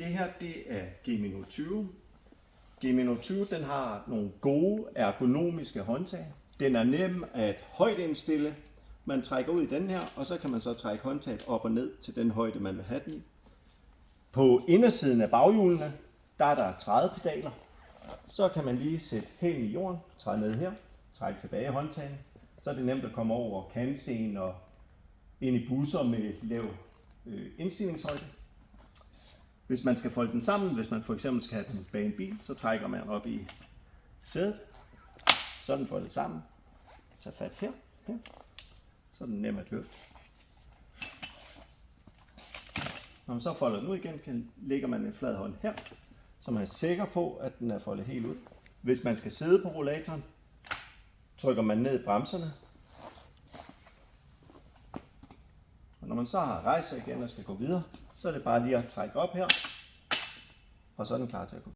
her, det er Gemino 20. Gemino 20, den har nogle gode ergonomiske håndtag. Den er nem at højdeindstille. Man trækker ud i den her, og så kan man så trække håndtaget op og ned til den højde, man vil have den i. På indersiden af baghjulene, der er der trædepedaler. Så kan man lige sætte hælen i jorden, træde ned her, trække tilbage håndtagen. Så er det nemt at komme over kantsten og ind i busser med lav indstigningshøjde. Hvis man skal folde den sammen, hvis man for eksempel skal have den bag en bil, så trækker man op i sædet. Så er den foldet sammen. Tag fat her. Så er den nem at løfte. Når man så folder den ud igen, lægger man en flad hånd her, så man er sikker på, at den er foldet helt ud. Hvis man skal sidde på rollatoren, trykker man ned i bremserne. Og når man så har rejst sig igen og skal gå videre, så er det bare lige at trække op her, og så er den klar til at gå.